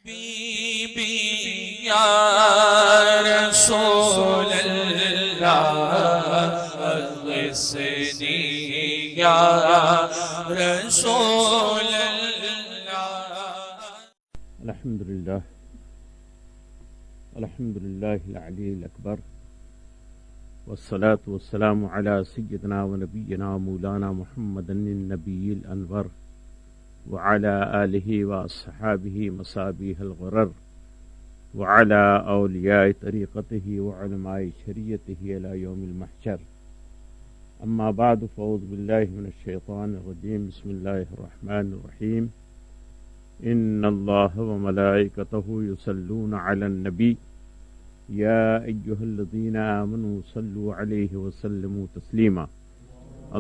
حبیبی یا رسول اللہ اغثنی یا رسول اللہ۔ الحمدللہ العلی الاکبر والصلاة والسلام علی سیدنا و نبینا مولانا محمد النبی الانور وعلى آلہ واصحابہ مصابیح الغرر وعلى اولیاء طریقتہ وعلماء شریعتہ الی یوم المحشر، اما بعد فاعوذ باللہ من الشیطان الرجیم، بسم اللہ الرحمن الرحیم۔ ان اللہ وملائکتہ یصلون علی النبی یا ایہا الذین آمنوا صلوا علیہ وسلموا تسلیما۔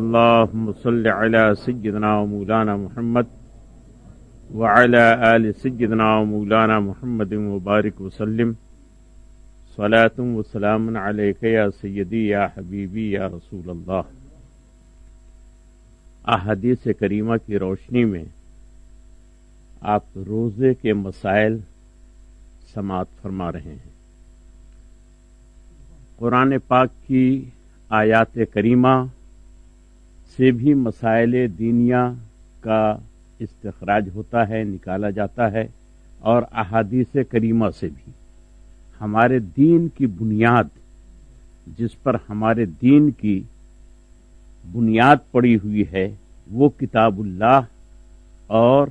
اللہم صل علی سیدنا و مولانا محمد وعلى آل سيدنا ومولانا محمد وبارك وسلم، صلاة وسلام عليك يا سيدي يا حبيبي يا رسول اللہ۔ احادیث کریمہ کی روشنی میں آپ روزے کے مسائل سماعت فرما رہے ہیں۔ قرآن پاک کی آیات کریمہ سے بھی مسائل دینیہ کا استخراج ہوتا ہے، نکالا جاتا ہے، اور احادیث کریمہ سے بھی ہمارے دین کی بنیاد، جس پر ہمارے دین کی بنیاد پڑی ہوئی ہے، وہ کتاب اللہ اور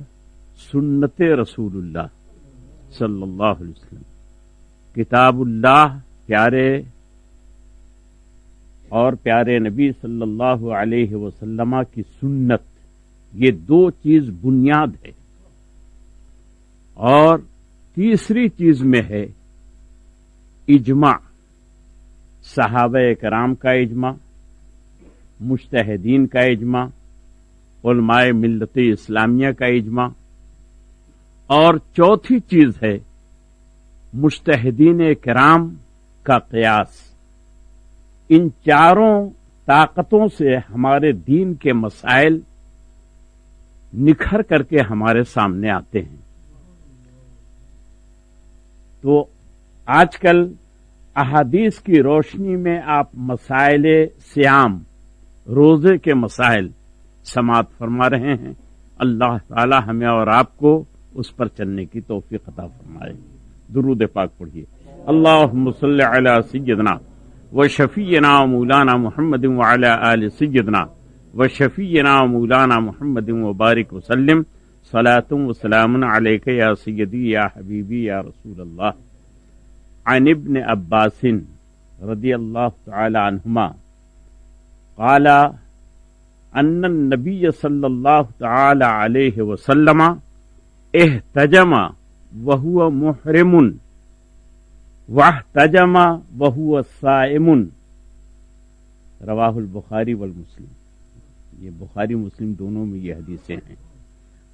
سنت رسول اللہ صلی اللہ علیہ وسلم۔ کتاب اللہ پیارے نبی صلی اللہ علیہ وسلم کی سنت، یہ دو چیز بنیاد ہے، اور تیسری چیز میں ہے اجماع، صحابہ کرام کا اجماع، مجتہدین کا اجماع، علماء ملت اسلامیہ کا اجماع، اور چوتھی چیز ہے مجتہدین کرام کا قیاس۔ ان چاروں طاقتوں سے ہمارے دین کے مسائل نکھر کر کے ہمارے سامنے آتے ہیں۔ تو آج کل احادیث کی روشنی میں آپ مسائل صیام، روزے کے مسائل سماعت فرما رہے ہیں۔ اللہ تعالی ہمیں اور آپ کو اس پر چلنے کی توفیق عطا فرمائے۔ درود پاک پڑھیے۔ اللہم صلی علی سیدنا و شفیعنا مولانا محمد وعلی آل سیدنا و شفیعنا مولانا محمد وبارک وسلم، صلاۃ وسلام علیک یا سیدی یا حبیبی یا رسول اللہ۔ عن ابن عباس رضی اللہ تعالی عنہما قال ان النبی صلی اللہ تعالی علیہ وسلم احتجم وهو محرم واحتجم وهو صائم، رواہ البخاری والمسلم۔ یہ بخاری مسلم دونوں میں یہ حدیثیں ہیں۔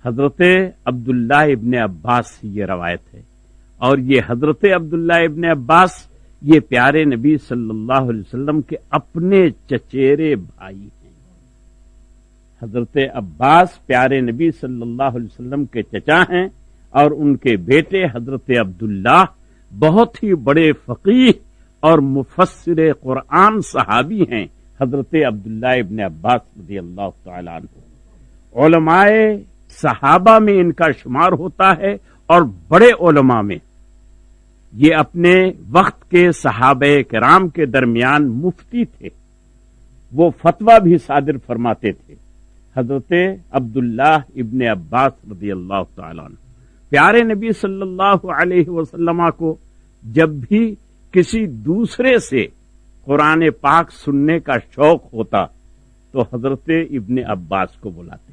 حضرت عبداللہ ابن عباس سے یہ روایت ہے، اور یہ حضرت عبداللہ ابن عباس یہ پیارے نبی صلی اللہ علیہ وسلم کے اپنے چچیرے بھائی ہیں۔ حضرت عباس پیارے نبی صلی اللہ علیہ وسلم کے چچا ہیں، اور ان کے بیٹے حضرت عبداللہ بہت ہی بڑے فقیہ اور مفسر قرآن صحابی ہیں، حضرت عبداللہ ابن عباس رضی اللہ تعالیٰ عنہ۔ علماء صحابہ میں ان کا شمار ہوتا ہے، اور بڑے علماء میں یہ اپنے وقت کے صحابہ کرام کے درمیان مفتی تھے، وہ فتویٰ بھی صادر فرماتے تھے۔ حضرت عبداللہ ابن عباس رضی اللہ تعالیٰ عنہ پیارے نبی صلی اللہ علیہ وسلم کو جب بھی کسی دوسرے سے قرآن پاک سننے کا شوق ہوتا تو حضرت ابن عباس کو بلاتے،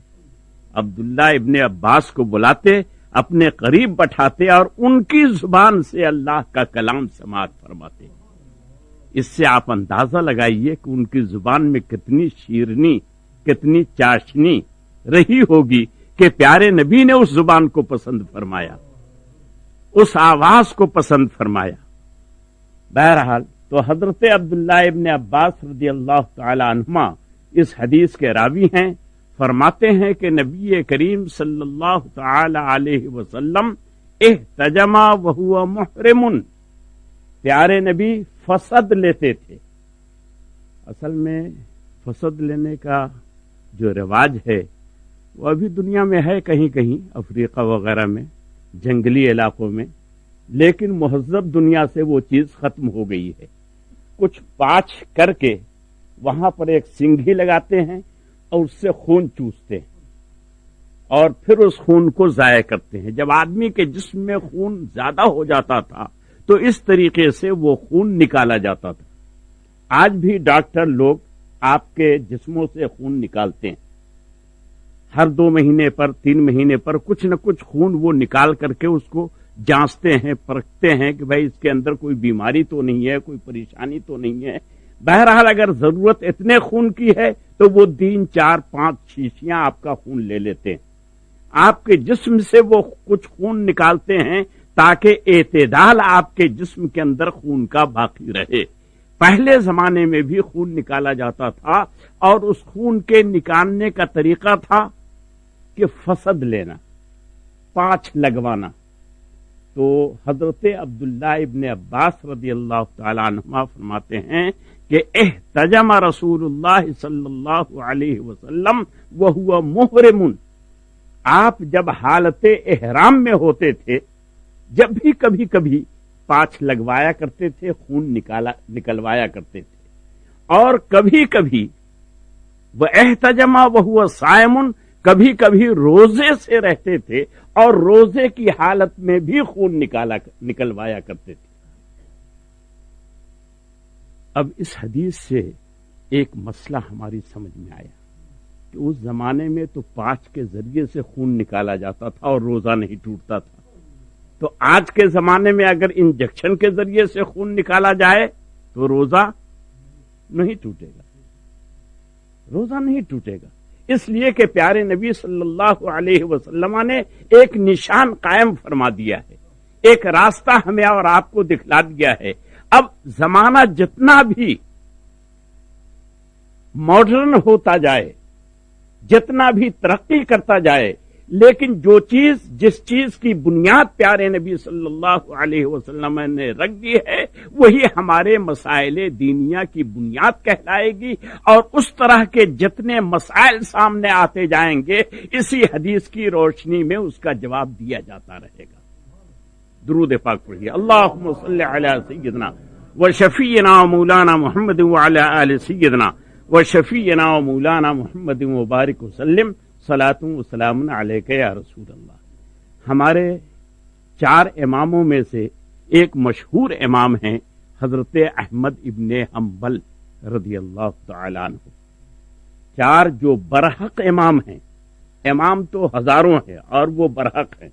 عبداللہ ابن عباس کو بلاتے، اپنے قریب بٹھاتے، اور ان کی زبان سے اللہ کا کلام سماعت فرماتے۔ اس سے آپ اندازہ لگائیے کہ ان کی زبان میں کتنی شیرنی، کتنی چاشنی رہی ہوگی کہ پیارے نبی نے اس زبان کو پسند فرمایا، اس آواز کو پسند فرمایا۔ بہرحال تو حضرت عبداللہ ابن عباس رضی اللہ تعالی عنہما اس حدیث کے راوی ہیں، فرماتے ہیں کہ نبی کریم صلی اللہ تعالی علیہ وسلم احتجما وہو محرم، پیارے نبی فسد لیتے تھے۔ اصل میں فسد لینے کا جو رواج ہے وہ ابھی دنیا میں ہے کہیں کہیں، افریقہ وغیرہ میں، جنگلی علاقوں میں، لیکن مہذب دنیا سے وہ چیز ختم ہو گئی ہے۔ کچھ پاچ کر کے وہاں پر ایک سنگھی لگاتے ہیں اور اس سے خون چوستے ہیں اور پھر اس خون کو ضائع کرتے ہیں۔ جب آدمی کے جسم میں خون زیادہ ہو جاتا تھا تو اس طریقے سے وہ خون نکالا جاتا تھا۔ آج بھی ڈاکٹر لوگ آپ کے جسموں سے خون نکالتے ہیں، ہر 2 مہینے پر 3 مہینے پر کچھ نہ کچھ خون وہ نکال کر کے اس کو جانچتے ہیں، پرکھتے ہیں کہ بھائی اس کے اندر کوئی بیماری تو نہیں ہے، کوئی پریشانی تو نہیں ہے۔ بہرحال اگر ضرورت اتنے خون کی ہے تو وہ 3 4 5 شیشیاں آپ کا خون لے لیتے ہیں، آپ کے جسم سے وہ کچھ خون نکالتے ہیں تاکہ اعتدال آپ کے جسم کے اندر خون کا باقی رہے۔ پہلے زمانے میں بھی خون نکالا جاتا تھا اور اس خون کے نکالنے کا طریقہ تھا کہ فسد لینا، پاچ لگوانا۔ تو حضرت عبداللہ ابن عباس رضی اللہ تعالی عنہما فرماتے ہیں کہ احتجم رسول اللہ صلی اللہ علیہ وسلم وہو محرم، آپ جب حالت احرام میں ہوتے تھے جب بھی کبھی کبھی پاچ لگوایا کرتے تھے، خون نکلوایا کرتے تھے، اور کبھی کبھی وہ احتجما وہو صائم، کبھی کبھی روزے سے رہتے تھے اور روزے کی حالت میں بھی خون نکلوایا کرتے تھے۔ اب اس حدیث سے ایک مسئلہ ہماری سمجھ میں آیا کہ اس زمانے میں تو پاچ کے ذریعے سے خون نکالا جاتا تھا اور روزہ نہیں ٹوٹتا تھا، تو آج کے زمانے میں اگر انجیکشن کے ذریعے سے خون نکالا جائے تو روزہ نہیں ٹوٹے گا، روزہ نہیں ٹوٹے گا، اس لیے کہ پیارے نبی صلی اللہ علیہ وسلم نے ایک نشان قائم فرما دیا ہے، ایک راستہ ہمیں اور آپ کو دکھلا دیا ہے۔ اب زمانہ جتنا بھی ماڈرن ہوتا جائے، جتنا بھی ترقی کرتا جائے، لیکن جس چیز کی بنیاد پیارے نبی صلی اللہ علیہ وسلم نے رکھ دی ہے وہی ہمارے مسائل دینیا کی بنیاد کہلائے گی، اور اس طرح کے جتنے مسائل سامنے آتے جائیں گے اسی حدیث کی روشنی میں اس کا جواب دیا جاتا رہے گا۔ درود پاک پڑھیے، اللہم صلی علی سیدنا و شفیعنا و مولانا محمد وعلی آل سیدنا و شفیعنا و مولانا محمد مبارک وسلم، صلاۃ و سلام علیک یا رسول اللہ۔ ہمارے 4 اماموں میں سے ایک مشہور امام ہیں حضرت احمد ابن حنبل رضی اللہ تعالی عنہ۔ 4 جو برحق امام ہیں، امام تو ہزاروں ہیں اور وہ برحق ہیں،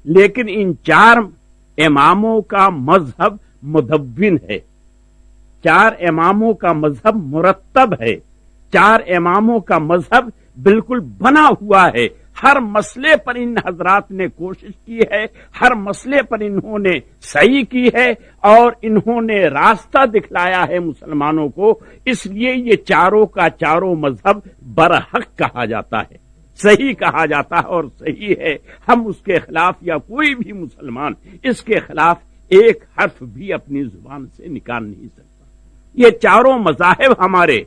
لیکن ان 4 اماموں کا مذہب مدون ہے، 4 اماموں کا مذہب مرتب ہے، 4 اماموں کا مذہب بالکل بنا ہوا ہے۔ ہر مسئلے پر ان حضرات نے کوشش کی ہے، ہر مسئلے پر انہوں نے صحیح کی ہے اور انہوں نے راستہ دکھلایا ہے مسلمانوں کو، اس لیے یہ چاروں کا چاروں مذہب برحق کہا جاتا ہے، صحیح کہا جاتا ہے اور صحیح ہے۔ ہم اس کے خلاف یا کوئی بھی مسلمان اس کے خلاف ایک حرف بھی اپنی زبان سے نکال نہیں سکتا۔ یہ چاروں مذاہب ہمارے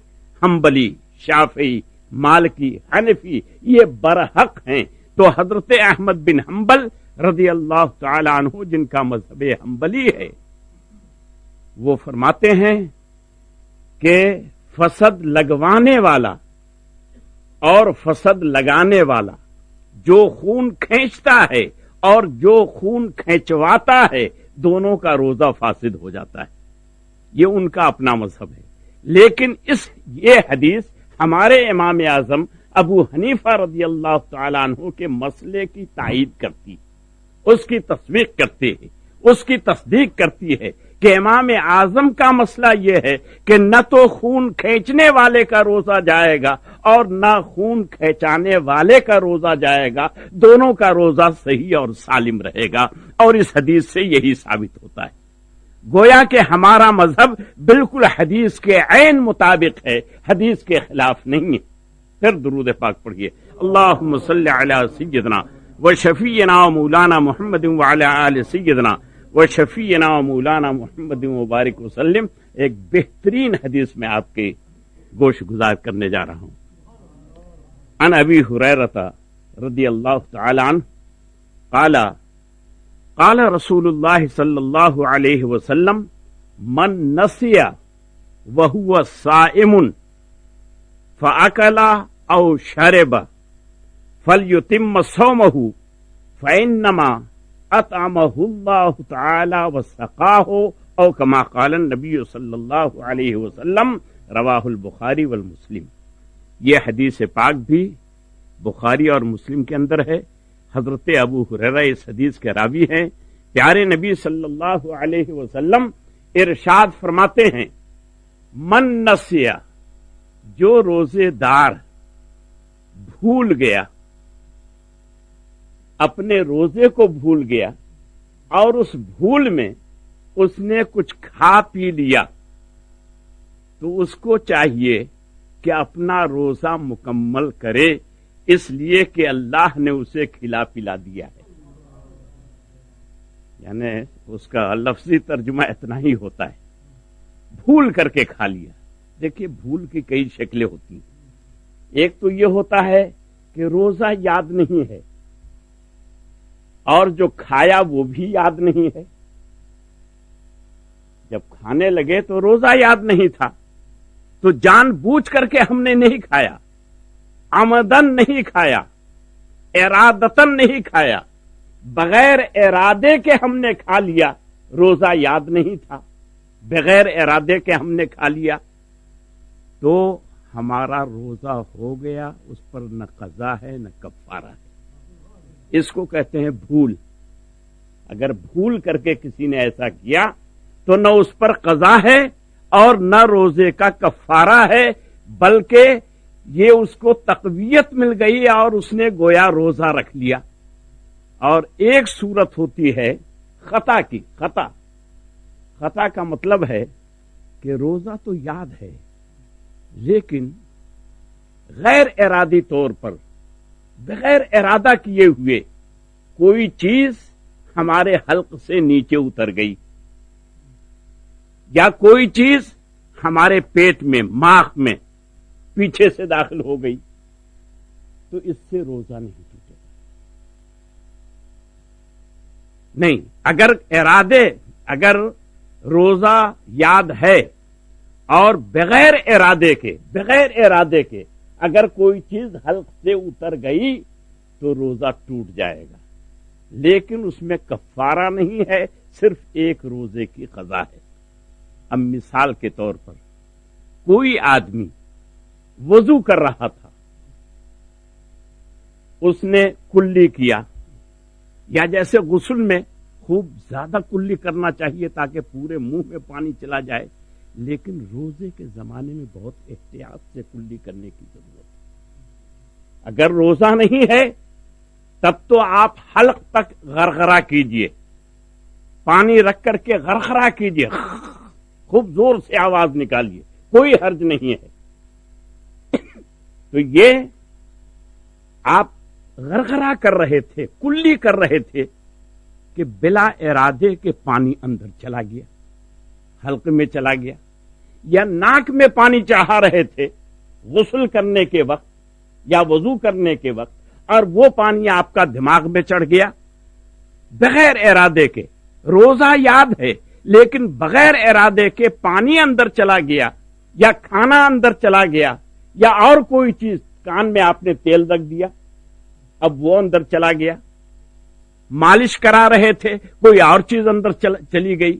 حنبلی، شافعی، مالکی، حنفی، یہ برحق ہیں۔ تو حضرت احمد بن حنبل رضی اللہ تعالی عنہ جن کا مذہب حنبلی ہے، وہ فرماتے ہیں کہ فسد لگوانے والا اور فسد لگانے والا، جو خون کھینچتا ہے اور جو خون کھینچواتا ہے، دونوں کا روزہ فاسد ہو جاتا ہے۔ یہ ان کا اپنا مذہب ہے، لیکن یہ حدیث ہمارے امام اعظم ابو حنیفہ رضی اللہ تعالیٰ عنہ کے مسئلے کی تائید کرتی، اس کی تصدیق کرتی ہے، اس کی تصدیق کرتی ہے کہ امام اعظم کا مسئلہ یہ ہے کہ نہ تو خون کھینچنے والے کا روزہ جائے گا اور نہ خون کھینچانے والے کا روزہ جائے گا، دونوں کا روزہ صحیح اور سالم رہے گا، اور اس حدیث سے یہی ثابت ہوتا ہے۔ گویا کہ ہمارا مذہب بالکل حدیث کے عین مطابق ہے، حدیث کے خلاف نہیں ہے۔ پھر درود پاک پڑھیے، اللہم صلی علی سیدنا وشفیعنا مولانا محمد وعلی آل سیدنا وشفیعنا مولانا محمد مبارک وسلم. ایک بہترین حدیث میں آپ کے گوش گزار کرنے جا رہا ہوں. عن ابی ہریرہ رضی اللہ تعالی عنہ قال قال رسول اللہ صلی اللہ علیہ وسلم من نسی وهو صائم فأكل او شرب فليتم صومه فإنما أطعمه الله تعالى وسقاه او كما قال النبي صلی اللہ علیہ وسلم. رواہ البخاری والمسلم. یہ حدیث پاک بھی بخاری اور مسلم کے اندر ہے. حضرت ابو ہریرہ اس حدیث کے راوی ہیں. پیارے نبی صلی اللہ علیہ وسلم ارشاد فرماتے ہیں من نسیا، جو روزے دار بھول گیا، اپنے روزے کو بھول گیا اور اس بھول میں اس نے کچھ کھا پی لیا، تو اس کو چاہیے کہ اپنا روزہ مکمل کرے، اس لیے کہ اللہ نے اسے کھلا پلا دیا ہے. یعنی اس کا لفظی ترجمہ اتنا ہی ہوتا ہے، بھول کر کے کھا لیا. دیکھیے بھول کی کئی شکلیں ہوتی ہیں. ایک تو یہ ہوتا ہے کہ روزہ یاد نہیں ہے اور جو کھایا وہ بھی یاد نہیں ہے. جب کھانے لگے تو روزہ یاد نہیں تھا، تو جان بوجھ کر کے ہم نے نہیں کھایا، عمدن نہیں کھایا، ارادتن نہیں کھایا، بغیر ارادے کے ہم نے کھا لیا. روزہ یاد نہیں تھا، بغیر ارادے کے ہم نے کھا لیا، تو ہمارا روزہ ہو گیا، اس پر نہ قضا ہے نہ کفارہ ہے. اس کو کہتے ہیں بھول. اگر بھول کر کے کسی نے ایسا کیا تو نہ اس پر قضا ہے اور نہ روزے کا کفارہ ہے، بلکہ یہ اس کو تقویت مل گئی اور اس نے گویا روزہ رکھ لیا. اور ایک صورت ہوتی ہے خطا کی. خطا کا مطلب ہے کہ روزہ تو یاد ہے لیکن غیر ارادی طور پر بغیر ارادہ کیے ہوئے کوئی چیز ہمارے حلق سے نیچے اتر گئی یا کوئی چیز ہمارے پیٹ میں ماغ میں پیچھے سے داخل ہو گئی، تو اس سے روزہ نہیں ٹوٹے گا. نہیں، اگر روزہ یاد ہے اور بغیر ارادے کے اگر کوئی چیز حلق سے اتر گئی تو روزہ ٹوٹ جائے گا، لیکن اس میں کفارہ نہیں ہے، صرف ایک روزے کی قضا ہے. اب مثال کے طور پر کوئی آدمی وضو کر رہا تھا، اس نے کلی کیا، یا جیسے غسل میں خوب زیادہ کلی کرنا چاہیے تاکہ پورے منہ میں پانی چلا جائے، لیکن روزے کے زمانے میں بہت احتیاط سے کلی کرنے کی ضرورت ہے. اگر روزہ نہیں ہے تب تو آپ حلق تک غرغرہ کیجئے، پانی رکھ کر کے غرغرہ کیجئے، خوب زور سے آواز نکالیے، کوئی حرج نہیں ہے. تو یہ آپ غرغرہ کر رہے تھے، کلی کر رہے تھے کہ بلا ارادے کے پانی اندر چلا گیا، حلق میں چلا گیا، یا ناک میں پانی چڑھا رہے تھے غسل کرنے کے وقت یا وضو کرنے کے وقت، اور وہ پانی آپ کا دماغ میں چڑھ گیا بغیر ارادے کے. روزہ یاد ہے لیکن بغیر ارادے کے پانی اندر چلا گیا، یا کھانا اندر چلا گیا، یا اور کوئی چیز، کان میں آپ نے تیل رکھ دیا، اب وہ اندر چلا گیا، مالش کرا رہے تھے کوئی اور چیز اندر چلی گئی،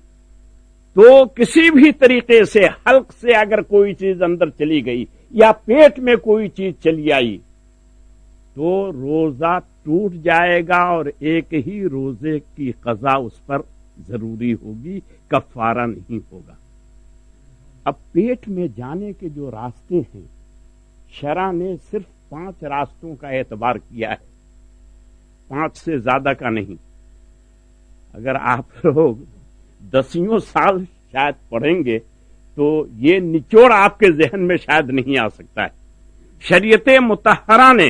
تو کسی بھی طریقے سے حلق سے اگر کوئی چیز اندر چلی گئی یا پیٹ میں کوئی چیز چلی آئی تو روزہ ٹوٹ جائے گا اور ایک ہی روزے کی قضا اس پر ضروری ہوگی، کفارہ نہیں ہوگا. اب پیٹ میں جانے کے جو راستے ہیں، شرع نے صرف 5 راستوں کا اعتبار کیا ہے، 5 سے زیادہ کا نہیں. اگر آپ لوگ 10 سال شاید پڑھیں گے تو یہ نچوڑ آپ کے ذہن میں شاید نہیں آ سکتا ہے. شریعت مطہرہ نے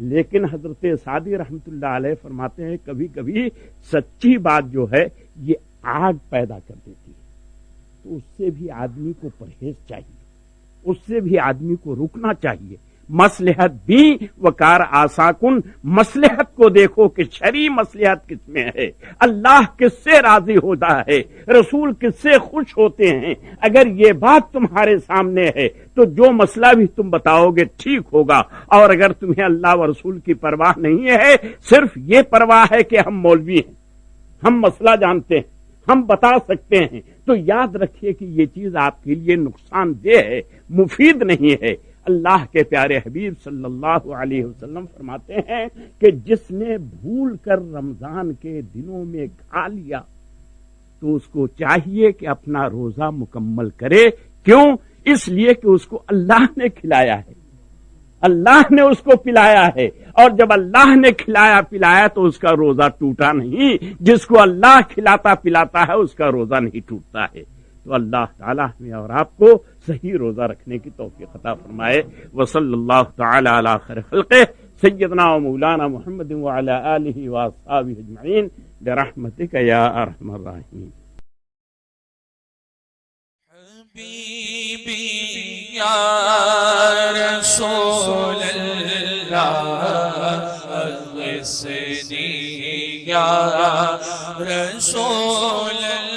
لیکن حضرت سعدی رحمت اللہ علیہ فرماتے ہیں کبھی کبھی سچی بات جو ہے یہ آگ پیدا کر دیتی ہے، تو اس سے بھی آدمی کو پرہیز چاہیے، اس سے بھی آدمی کو رکنا چاہیے۔ مصلحت بھی وکار آساکن، مصلحت کو دیکھو کہ شرعی مصلحت کس میں ہے، اللہ کس سے راضی ہوتا ہے، رسول کس سے خوش ہوتے ہیں۔ اگر یہ بات تمہارے سامنے ہے تو جو مسئلہ بھی تم بتاؤ گے ٹھیک ہوگا، اور اگر تمہیں اللہ و رسول کی پرواہ نہیں ہے، صرف یہ پرواہ ہے کہ ہم مولوی ہیں، ہم مسئلہ جانتے ہیں، ہم بتا سکتے ہیں، تو یاد رکھیے کہ یہ چیز آپ کے لیے نقصان دہ ہے، مفید نہیں ہے۔ اللہ کے پیارے حبیب صلی اللہ علیہ وسلم فرماتے ہیں کہ جس نے بھول کر رمضان کے دنوں میں کھا لیا تو اس کو چاہیے کہ اپنا روزہ مکمل کرے۔ کیوں؟ اس لیے کہ اس کو اللہ نے کھلایا ہے، اللہ نے اس کو پلایا ہے، اور جب اللہ نے کھلایا پلایا تو اس کا روزہ ٹوٹا نہیں۔ جس کو اللہ کھلاتا پلاتا ہے اس کا روزہ نہیں ٹوٹتا ہے۔ تو اللہ تعالیٰ ہمیں اور آپ کو صحیح روزہ رکھنے کی توفیق عطا فرمائے۔ وصلی اللہ تعالی علی خیر خلقہ سیدنا و مولانا محمد وعلی آلہ واصحابہ اجمعین برحمتک یا ارحم الراحمین۔ حبیبی یا رسول اللہ اغثنی یا رسول اللہ